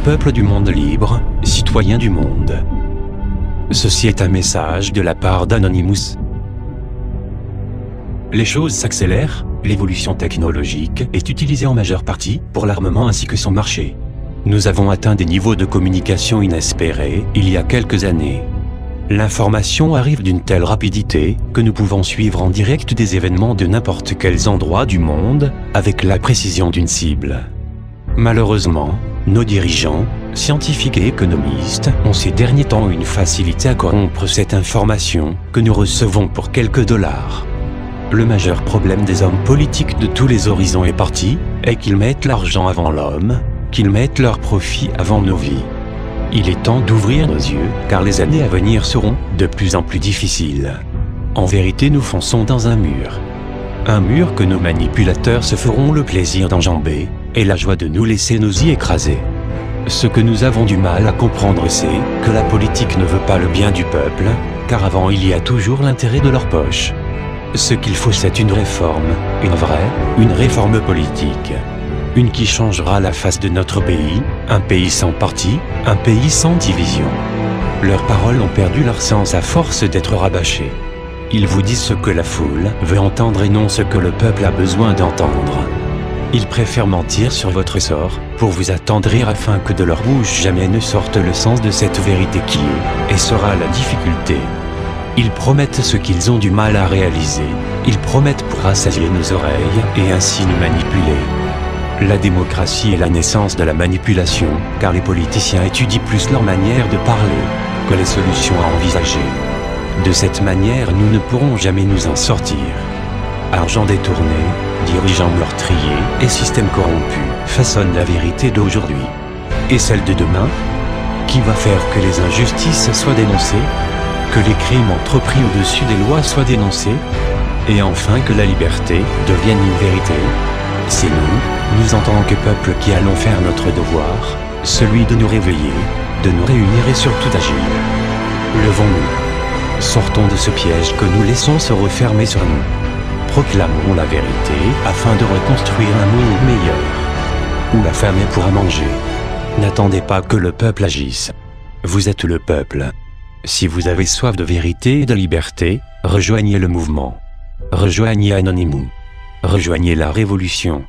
peuple du monde libre, citoyens du monde. Ceci est un message de la part d'Anonymous. Les choses s'accélèrent, l'évolution technologique est utilisée en majeure partie pour l'armement ainsi que son marché. Nous avons atteint des niveaux de communication inespérés il y a quelques années. L'information arrive d'une telle rapidité que nous pouvons suivre en direct des événements de n'importe quels endroits du monde avec la précision d'une cible. Malheureusement, nos dirigeants, scientifiques et économistes ont ces derniers temps une facilité à corrompre cette information que nous recevons pour quelques dollars. Le majeur problème des hommes politiques de tous les horizons et partis est qu'ils mettent l'argent avant l'homme, qu'ils mettent leur profit avant nos vies. Il est temps d'ouvrir nos yeux, car les années à venir seront de plus en plus difficiles. En vérité, nous fonçons dans un mur. Un mur que nos manipulateurs se feront le plaisir d'enjamber, et la joie de nous laisser nous y écraser. Ce que nous avons du mal à comprendre, c'est que la politique ne veut pas le bien du peuple, car avant il y a toujours l'intérêt de leur poche. Ce qu'il faut, c'est une réforme, une réforme politique. Une qui changera la face de notre pays, un pays sans parti, un pays sans division. Leurs paroles ont perdu leur sens à force d'être rabâchées. Ils vous disent ce que la foule veut entendre et non ce que le peuple a besoin d'entendre. Ils préfèrent mentir sur votre sort pour vous attendrir afin que de leur bouche jamais ne sorte le sens de cette vérité qui est et sera la difficulté. Ils promettent ce qu'ils ont du mal à réaliser. Ils promettent pour rassasier nos oreilles et ainsi nous manipuler. La démocratie est la naissance de la manipulation, car les politiciens étudient plus leur manière de parler que les solutions à envisager. De cette manière, nous ne pourrons jamais nous en sortir. Argent détourné, dirigeants meurtriers et systèmes corrompus façonnent la vérité d'aujourd'hui. Et celle de demain? Qui va faire que les injustices soient dénoncées? Que les crimes entrepris au-dessus des lois soient dénoncés? Et enfin que la liberté devienne une vérité? C'est nous en tant que peuple qui allons faire notre devoir, celui de nous réveiller, de nous réunir et surtout d'agir. Levons-nous. Sortons de ce piège que nous laissons se refermer sur nous. Proclamons la vérité afin de reconstruire un monde meilleur, où la famille pourra manger. N'attendez pas que le peuple agisse. Vous êtes le peuple. Si vous avez soif de vérité et de liberté, rejoignez le mouvement. Rejoignez Anonymous. Rejoignez la révolution.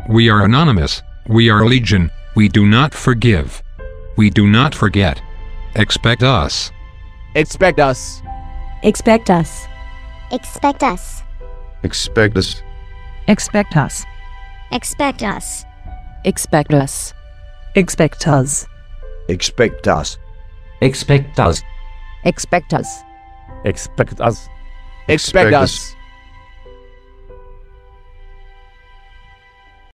We are anonymous. We are legion. We do not forgive. We do not forget. Expect us. Expect us. Expect us. Expect us. Expect us. Expect us. Expect us. Expect us. Expect us. Expect us. Expect us. Expect us. Expect us. Expect us.